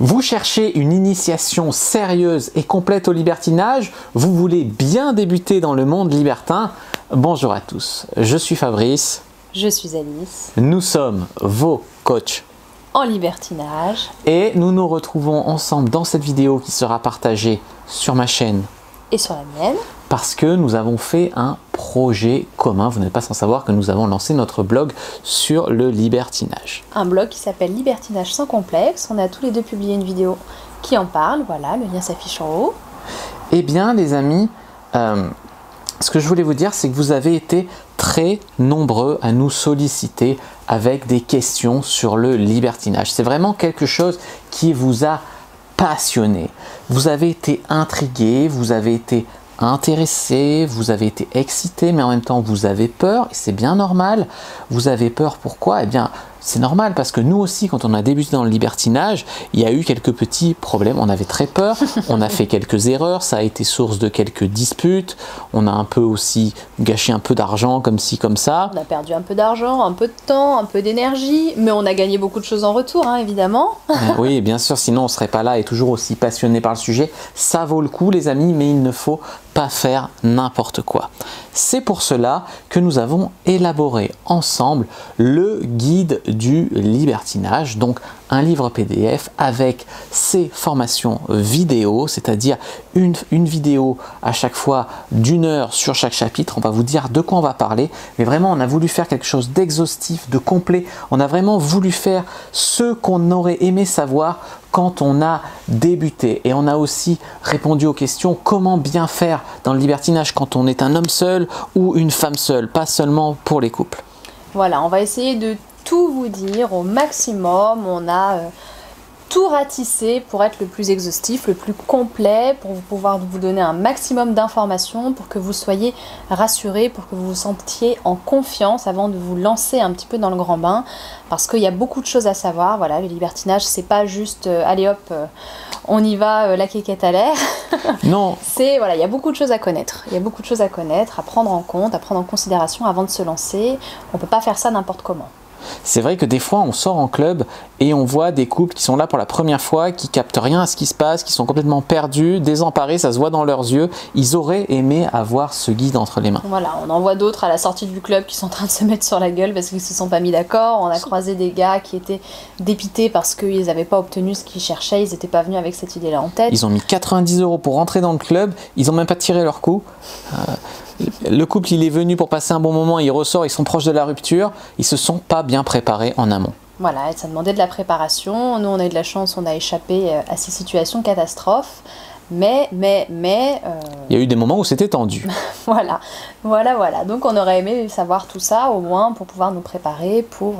Vous cherchez une initiation sérieuse et complète au libertinage? Vous voulez bien débuter dans le monde libertin? Bonjour à tous, je suis Fabrice. Je suis Alice. Nous sommes vos coachs en libertinage. Et nous nous retrouvons ensemble dans cette vidéo qui sera partagée sur ma chaîne et sur la mienne. Parce que nous avons fait un projet commun. Vous n'êtes pas sans savoir que nous avons lancé notre blog sur le libertinage. Un blog qui s'appelle Libertinage sans complexe. On a tous les deux publié une vidéo qui en parle. Voilà, le lien s'affiche en haut. Eh bien les amis, ce que je voulais vous dire, c'est que vous avez été très nombreux à nous solliciter avec des questions sur le libertinage. C'est vraiment quelque chose qui vous a passionné. Vous avez été intrigué, vous avez été intéressé, vous avez été excité, mais en même temps vous avez peur, et c'est bien normal. Vous avez peur, pourquoi? Eh bien c'est normal parce que nous aussi, quand on a débuté dans le libertinage, il y a eu quelques petits problèmes, on avait très peur, on a fait quelques erreurs, ça a été source de quelques disputes, on a un peu aussi gâché un peu d'argent comme ci, comme ça. On a perdu un peu d'argent, un peu de temps, un peu d'énergie, mais on a gagné beaucoup de choses en retour, hein, évidemment. Oui, bien sûr, sinon on ne serait pas là et toujours aussi passionné par le sujet. Ça vaut le coup les amis, mais il ne faut pas faire n'importe quoi. C'est pour cela que nous avons élaboré ensemble le guide du libertinage, donc un livre PDF avec ses formations vidéo, c'est-à-dire une vidéo à chaque fois d'1 heure sur chaque chapitre. On va vous dire de quoi on va parler, mais vraiment on a voulu faire quelque chose d'exhaustif, de complet. On a vraiment voulu faire ce qu'on aurait aimé savoir quand on a débuté, et on a aussi répondu aux questions comment bien faire dans le libertinage quand on est un homme seul ou une femme seule, pas seulement pour les couples. Voilà, on va essayer de tout vous dire au maximum. On a tout ratissé pour être le plus exhaustif, le plus complet, pour pouvoir vous donner un maximum d'informations, pour que vous soyez rassurés, pour que vous vous sentiez en confiance avant de vous lancer un petit peu dans le grand bain, parce qu'il y a beaucoup de choses à savoir. Voilà, le libertinage, c'est pas juste allez hop, on y va, la quéquette à l'air. Non. C'est voilà, il y a beaucoup de choses à connaître. Il y a beaucoup de choses à connaître, à prendre en compte, à prendre en considération avant de se lancer. On peut pas faire ça n'importe comment. C'est vrai que des fois on sort en club et on voit des couples qui sont là pour la première fois, qui captent rien à ce qui se passe, qui sont complètement perdus, désemparés, ça se voit dans leurs yeux. Ils auraient aimé avoir ce guide entre les mains. Voilà, on en voit d'autres à la sortie du club qui sont en train de se mettre sur la gueule parce qu'ils se sont pas mis d'accord. On a croisé des gars qui étaient dépités parce qu'ils n'avaient pas obtenu ce qu'ils cherchaient, ils n'étaient pas venus avec cette idée-là en tête. Ils ont mis 90 € pour rentrer dans le club, ils n'ont même pas tiré leur coup. Le couple il est venu pour passer un bon moment, il ressort, ils sont proches de la rupture, ils se sont pas bien préparés en amont. Voilà, ça demandait de la préparation. Nous on a eu de la chance, on a échappé à ces situations catastrophes. Mais il y a eu des moments où c'était tendu. voilà. Donc on aurait aimé savoir tout ça au moins pour pouvoir nous préparer pour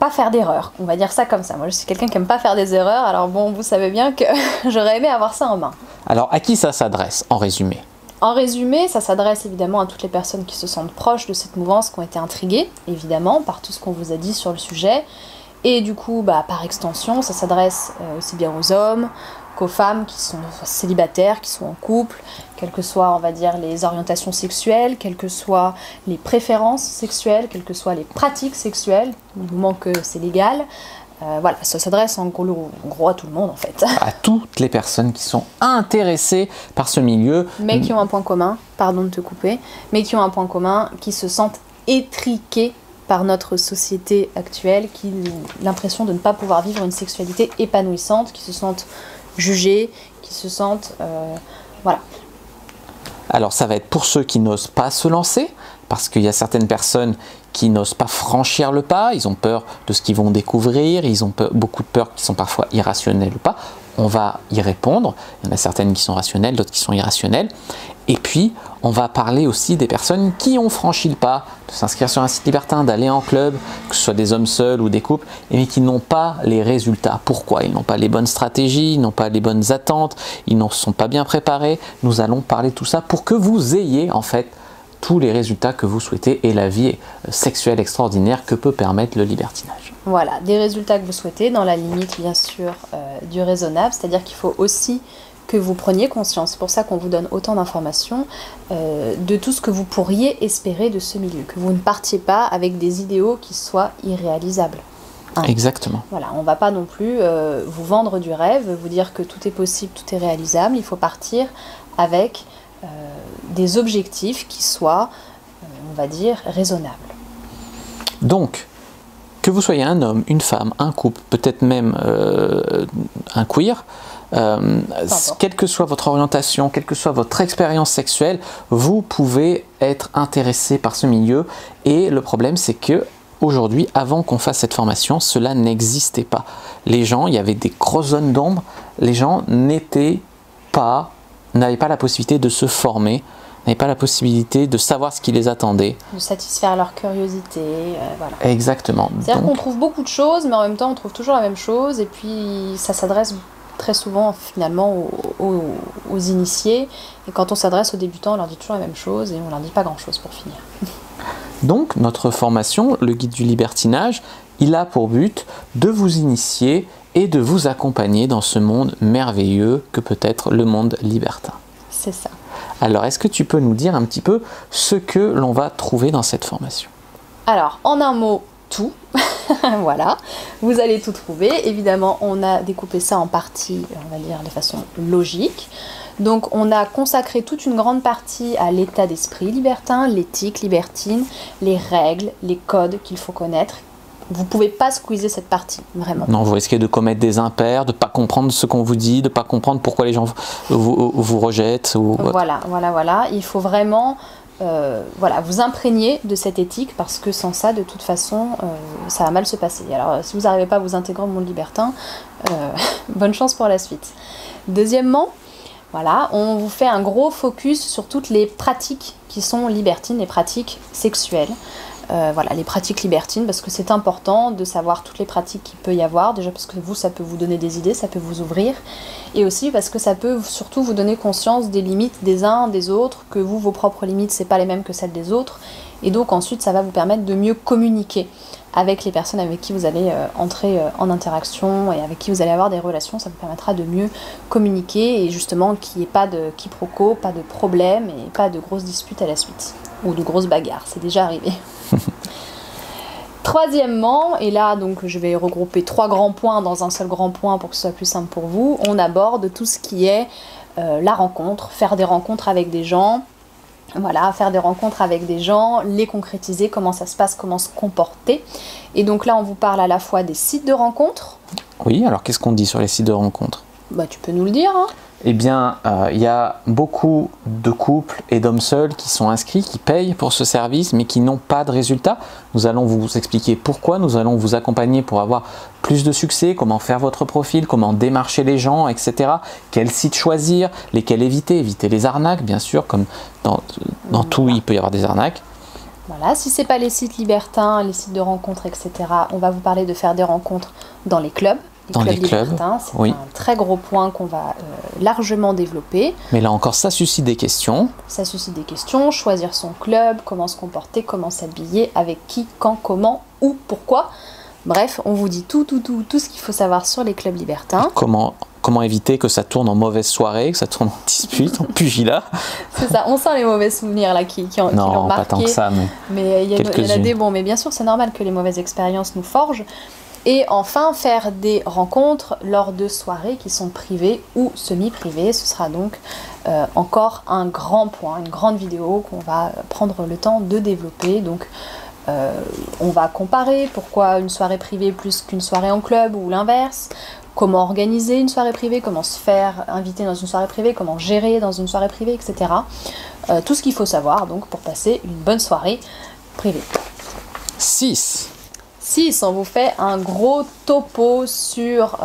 pas faire d'erreurs. On va dire ça comme ça. Moi je suis quelqu'un qui aime pas faire des erreurs, alors bon, vous savez bien que j'aurais aimé avoir ça en main. Alors à qui ça s'adresse en résumé? En résumé, ça s'adresse évidemment à toutes les personnes qui se sentent proches de cette mouvance, qui ont été intriguées, évidemment, par tout ce qu'on vous a dit sur le sujet. Et du coup, par extension, ça s'adresse aussi bien aux hommes qu'aux femmes qui sont célibataires, qui sont en couple, quelles que soient, on va dire, les orientations sexuelles, quelles que soient les préférences sexuelles, quelles que soient les pratiques sexuelles, du moment que c'est légal. Voilà, ça s'adresse en gros à tout le monde en fait. À toutes les personnes qui sont intéressées par ce milieu. Mais qui ont un point commun, pardon de te couper, mais qui ont un point commun, qui se sentent étriqués par notre société actuelle, qui ont l'impression de ne pas pouvoir vivre une sexualité épanouissante, qui se sentent jugés, qui se sentent... voilà. Alors ça va être pour ceux qui n'osent pas se lancer, parce qu'il y a certaines personnes qui n'osent pas franchir le pas, ils ont peur de ce qu'ils vont découvrir, ils ont beaucoup de peurs qui sont parfois irrationnelles ou pas. On va y répondre, il y en a certaines qui sont rationnelles, d'autres qui sont irrationnelles. Et puis, on va parler aussi des personnes qui ont franchi le pas de s'inscrire sur un site libertin, d'aller en club, que ce soit des hommes seuls ou des couples, mais qui n'ont pas les résultats. Pourquoi? Ils n'ont pas les bonnes stratégies, ils n'ont pas les bonnes attentes, ils ne sont pas bien préparés. Nous allons parler de tout ça pour que vous ayez en fait tous les résultats que vous souhaitez et la vie sexuelle extraordinaire que peut permettre le libertinage. Voilà, des résultats que vous souhaitez dans la limite bien sûr du raisonnable, c'est-à-dire qu'il faut aussi que vous preniez conscience, c'est pour ça qu'on vous donne autant d'informations, de tout ce que vous pourriez espérer de ce milieu, que vous ne partiez pas avec des idéaux qui soient irréalisables. 1. Exactement. Voilà, on ne va pas non plus vous vendre du rêve, vous dire que tout est possible, tout est réalisable. Il faut partir avec des objectifs qui soient, on va dire, raisonnables. Donc, que vous soyez un homme, une femme, un couple, peut-être même un queer, quelle que soit votre orientation, quelle que soit votre expérience sexuelle, vous pouvez être intéressé par ce milieu. Et le problème, c'est que aujourd'hui, avant qu'on fasse cette formation, cela n'existait pas. Les gens, il y avait des grosses zones d'ombre, les gens n'avaient pas la possibilité de se former, n'avaient pas la possibilité de savoir ce qui les attendait. De satisfaire leur curiosité, voilà. Exactement. C'est-à-dire qu'on trouve beaucoup de choses, mais en même temps on trouve toujours la même chose, et puis ça s'adresse très souvent finalement aux initiés, et quand on s'adresse aux débutants, on leur dit toujours la même chose, et on leur dit pas grand-chose pour finir. Donc notre formation, le guide du libertinage, il a pour but de vous initier et de vous accompagner dans ce monde merveilleux que peut être le monde libertin. C'est ça. Alors, est-ce que tu peux nous dire un petit peu ce que l'on va trouver dans cette formation? Alors, en un mot, tout. Voilà, vous allez tout trouver. Évidemment, on a découpé ça en parties, on va dire, de façon logique. Donc, on a consacré toute une grande partie à l'état d'esprit libertin, l'éthique libertine, les règles, les codes qu'il faut connaître. Vous ne pouvez pas squeezer cette partie, vraiment. Non, vous risquez de commettre des impairs, de ne pas comprendre ce qu'on vous dit, de ne pas comprendre pourquoi les gens vous rejettent. Voilà. Il faut vraiment vous imprégner de cette éthique, parce que sans ça, de toute façon, ça va mal se passer. Alors, si vous n'arrivez pas à vous intégrer au monde libertin, bonne chance pour la suite. Deuxièmement, voilà, on vous fait un gros focus sur toutes les pratiques qui sont libertines, les pratiques sexuelles. Voilà, les pratiques libertines, parce que c'est important de savoir toutes les pratiques qu'il peut y avoir, déjà parce que vous, ça peut vous donner des idées, ça peut vous ouvrir, et aussi parce que ça peut surtout vous donner conscience des limites des uns, des autres, que vous, vos propres limites, c'est pas les mêmes que celles des autres, et donc ensuite ça va vous permettre de mieux communiquer avec les personnes avec qui vous allez entrer en interaction et avec qui vous allez avoir des relations. Ça vous permettra de mieux communiquer et justement qu'il n'y ait pas de quiproquos, pas de problèmes et pas de grosses disputes à la suite, ou de grosses bagarres, c'est déjà arrivé. Troisièmement, et là donc je vais regrouper 3 grands points dans un seul grand point pour que ce soit plus simple pour vous, on aborde tout ce qui est la rencontre, faire des rencontres avec des gens, voilà, faire des rencontres avec des gens, les concrétiser, comment ça se passe, comment se comporter. Et donc là on vous parle à la fois des sites de rencontres. Oui, alors qu'est-ce qu'on dit sur les sites de rencontres? Bah tu peux nous le dire, hein. Eh bien, il y a beaucoup de couples et d'hommes seuls qui sont inscrits, qui payent pour ce service, mais qui n'ont pas de résultat. Nous allons vous expliquer pourquoi, nous allons vous accompagner pour avoir plus de succès, comment faire votre profil, comment démarcher les gens, etc. Quel site choisir, lesquels éviter les arnaques, bien sûr, comme dans tout, il peut y avoir des arnaques. Voilà, si ce n'est pas les sites libertins, les sites de rencontres, etc., on va vous parler de faire des rencontres dans les clubs. Dans les clubs, c'est un très gros point qu'on va largement développer. Mais là encore, ça suscite des questions. Ça suscite des questions, choisir son club, comment se comporter, comment s'habiller, avec qui, quand, comment, où, pourquoi. Bref, on vous dit tout ce qu'il faut savoir sur les clubs libertins. Comment éviter que ça tourne en mauvaise soirée, que ça tourne en dispute, en pugilat. C'est ça, on sent les mauvais souvenirs là qui l'ont marqué. Non, pas tant que ça, mais il y en a des bons. Mais bien sûr, c'est normal que les mauvaises expériences nous forgent. Et enfin, faire des rencontres lors de soirées qui sont privées ou semi-privées. Ce sera donc encore un grand point, une grande vidéo qu'on va prendre le temps de développer. Donc, on va comparer pourquoi une soirée privée plus qu'une soirée en club ou l'inverse. Comment organiser une soirée privée, comment se faire inviter dans une soirée privée, comment gérer dans une soirée privée, etc. Tout ce qu'il faut savoir donc pour passer une bonne soirée privée. 6, on vous fait un gros topo sur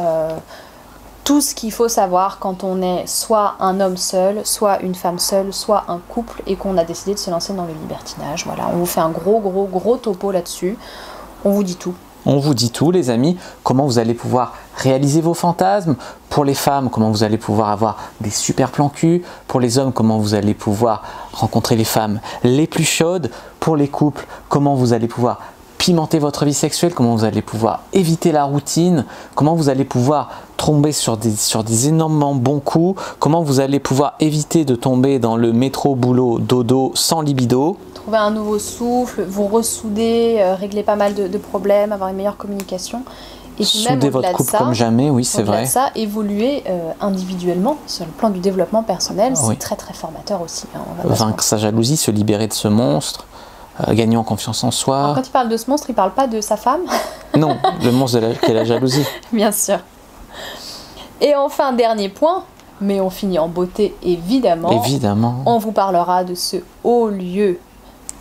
tout ce qu'il faut savoir quand on est soit un homme seul, soit une femme seule, soit un couple et qu'on a décidé de se lancer dans le libertinage. Voilà, on vous fait un gros topo là-dessus. On vous dit tout. On vous dit tout, les amis, comment vous allez pouvoir réaliser vos fantasmes. Pour les femmes, comment vous allez pouvoir avoir des super plans cul. Pour les hommes, comment vous allez pouvoir rencontrer les femmes les plus chaudes. Pour les couples, comment vous allez pouvoir pimenter votre vie sexuelle, comment vous allez pouvoir éviter la routine, comment vous allez pouvoir tomber sur des énormément bons coups, comment vous allez pouvoir éviter de tomber dans le métro, boulot, dodo sans libido. Trouver un nouveau souffle, vous ressouder, régler pas mal de problèmes, avoir une meilleure communication. Et puis souder votre couple comme jamais, oui, c'est vrai. Ça, évoluer individuellement sur le plan du développement personnel, c'est très très formateur aussi. Hein, vaincre sa jalousie, se libérer de ce monstre, gagner en confiance en soi. Alors, quand il parle de ce monstre, il parle pas de sa femme? Non, le monstre qui est la jalousie. Bien sûr. Et enfin, dernier point, mais on finit en beauté évidemment. Évidemment. On vous parlera de ce haut lieu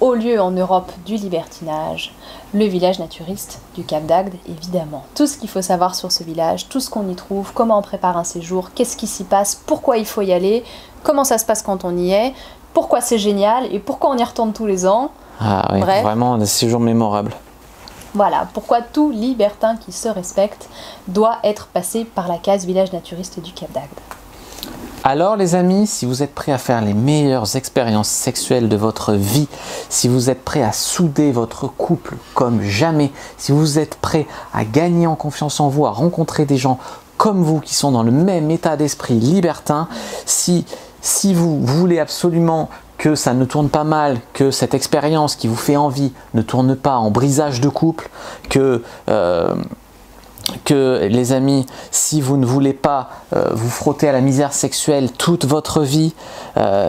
en Europe du libertinage, le village naturiste du Cap d'Agde, évidemment. Tout ce qu'il faut savoir sur ce village, tout ce qu'on y trouve, comment on prépare un séjour, qu'est-ce qui s'y passe, pourquoi il faut y aller, comment ça se passe quand on y est, pourquoi c'est génial et pourquoi on y retourne tous les ans. Ah oui, bref, vraiment des séjours mémorables. Voilà, pourquoi tout libertin qui se respecte doit être passé par la case village naturiste du Cap d'Agde. Alors les amis, si vous êtes prêts à faire les meilleures expériences sexuelles de votre vie, si vous êtes prêts à souder votre couple comme jamais, si vous êtes prêts à gagner en confiance en vous, à rencontrer des gens comme vous qui sont dans le même état d'esprit libertin, si vous voulez absolument que ça ne tourne pas mal, que cette expérience qui vous fait envie ne tourne pas en brisage de couple, que les amis, si vous ne voulez pas vous frotter à la misère sexuelle toute votre vie,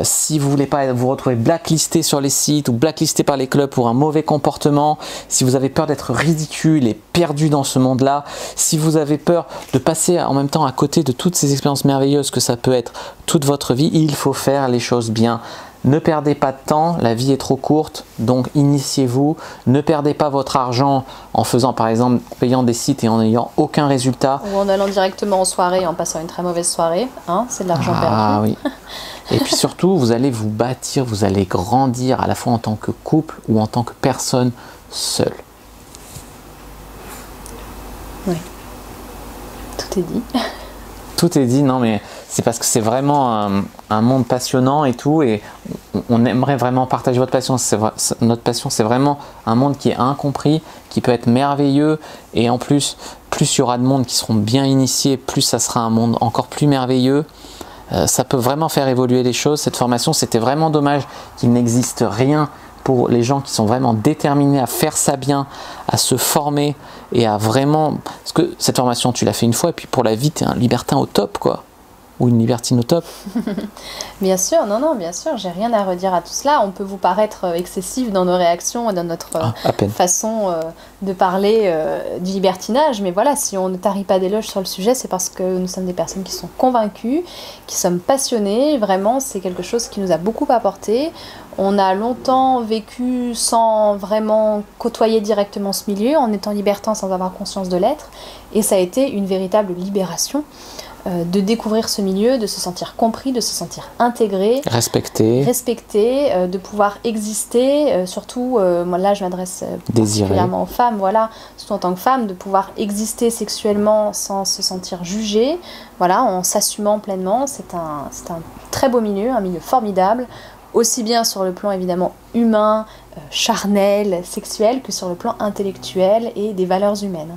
si vous ne voulez pas vous retrouver blacklisté sur les sites ou blacklisté par les clubs pour un mauvais comportement, si vous avez peur d'être ridicule et perdu dans ce monde-là, si vous avez peur de passer en même temps à côté de toutes ces expériences merveilleuses que ça peut être toute votre vie, il faut faire les choses bien. Ne perdez pas de temps, la vie est trop courte, donc initiez-vous. Ne perdez pas votre argent en faisant par exemple, payant des sites et en n'ayant aucun résultat. Ou en allant directement en soirée et en passant une très mauvaise soirée, hein, c'est de l'argent perdu. Ah oui. Et puis surtout, vous allez vous bâtir, vous allez grandir à la fois en tant que couple ou en tant que personne seule. Oui, tout est dit. Tout est dit, non mais c'est parce que c'est vraiment un monde passionnant et tout, et on aimerait vraiment partager votre passion. Notre passion, c'est vraiment un monde qui est incompris, qui peut être merveilleux, et en plus il y aura de monde qui seront bien initiés, plus ça sera un monde encore plus merveilleux. Ça peut vraiment faire évoluer les choses. Cette formation, c'était vraiment dommage qu'il n'existe rien pour les gens qui sont vraiment déterminés à faire ça bien, à se former et à vraiment... Parce que cette formation, tu l'as fait une fois, et puis pour la vie, tu es un libertin au top, quoi. Ou une libertine au top. Bien sûr, non, bien sûr, j'ai rien à redire à tout cela. On peut vous paraître excessif dans nos réactions et dans notre façon de parler du libertinage, mais voilà, si on ne tarit pas d'éloges sur le sujet, c'est parce que nous sommes des personnes qui sont convaincues, qui sommes passionnées. Vraiment, c'est quelque chose qui nous a beaucoup apporté. On a longtemps vécu sans vraiment côtoyer directement ce milieu, en étant libertin sans avoir conscience de l'être, et ça a été une véritable libération. De découvrir ce milieu, de se sentir compris, de se sentir intégré, respecté, de pouvoir exister, surtout, moi là je m'adresse particulièrement aux femmes, voilà, surtout en tant que femme, de pouvoir exister sexuellement sans se sentir jugée, voilà, en s'assumant pleinement. C'est un très beau milieu, un milieu formidable, aussi bien sur le plan évidemment humain, charnel, sexuel, que sur le plan intellectuel et des valeurs humaines.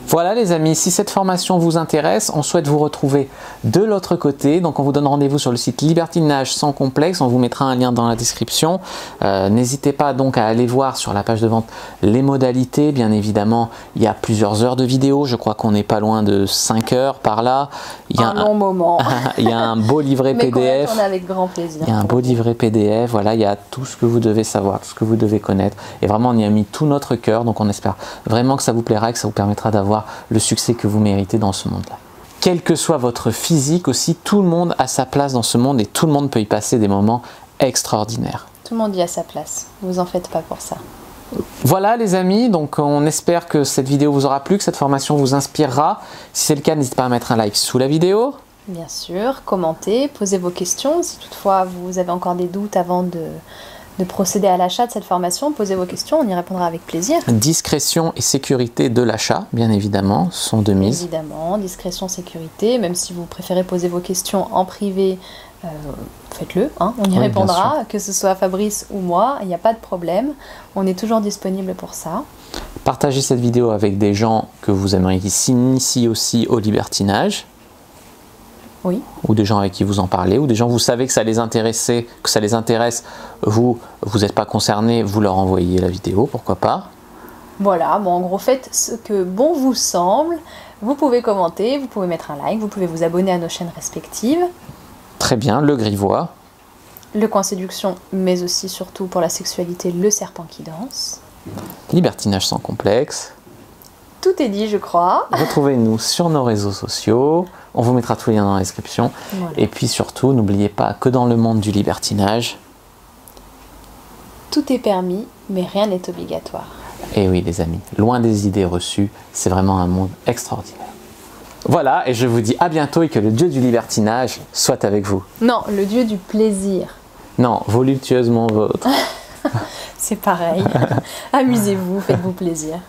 Voilà les amis, si cette formation vous intéresse, on souhaite vous retrouver de l'autre côté. Donc on vous donne rendez-vous sur le site Libertinage sans complexe, on vous mettra un lien dans la description. N'hésitez pas donc à aller voir sur la page de vente les modalités. Bien évidemment, il y a plusieurs heures de vidéo, je crois qu'on n'est pas loin de 5 heures par là. Il y a un long moment. Il y a un beau livret PDF. On a avec grand plaisir. Il y a un beau livret PDF, voilà, il y a tout ce que vous devez savoir, tout ce que vous devez connaître. Et vraiment, on y a mis tout notre cœur, donc on espère vraiment que ça vous plaira et que ça vous permettra d'avoir le succès que vous méritez dans ce monde-là. Quel que soit votre physique aussi, tout le monde a sa place dans ce monde et tout le monde peut y passer des moments extraordinaires. Tout le monde y a sa place, vous en faites pas pour ça. Voilà les amis, donc on espère que cette vidéo vous aura plu, que cette formation vous inspirera. Si c'est le cas, n'hésitez pas à mettre un like sous la vidéo. Bien sûr, commentez, posez vos questions. Si toutefois vous avez encore des doutes avant de procéder à l'achat de cette formation, posez vos questions, on y répondra avec plaisir. Discrétion et sécurité de l'achat, bien évidemment, sont de mise. Évidemment, discrétion, sécurité, même si vous préférez poser vos questions en privé, faites-le, hein, on y répondra, que ce soit Fabrice ou moi, il n'y a pas de problème, on est toujours disponible pour ça. Partagez cette vidéo avec des gens que vous aimeriez qui s'initient aussi au libertinage. Oui. Ou des gens avec qui vous en parlez, ou des gens vous savez que ça les intéresse, vous n'êtes pas concerné, vous leur envoyez la vidéo, pourquoi pas. Voilà, bon, en gros, faites ce que bon vous semble, vous pouvez commenter, vous pouvez mettre un like, vous pouvez vous abonner à nos chaînes respectives. Très bien, le grivois. Le coin séduction, mais aussi surtout pour la sexualité, le serpent qui danse. Libertinage sans complexe. Tout est dit, je crois. Retrouvez-nous sur nos réseaux sociaux. On vous mettra tous les liens dans la description. Voilà. Et puis surtout, n'oubliez pas que dans le monde du libertinage, tout est permis, mais rien n'est obligatoire. Et oui, les amis, loin des idées reçues, c'est vraiment un monde extraordinaire. Voilà, et je vous dis à bientôt et que le dieu du libertinage soit avec vous. Non, le dieu du plaisir. Non, voluptueusement vôtre. C'est pareil. Amusez-vous, faites-vous plaisir.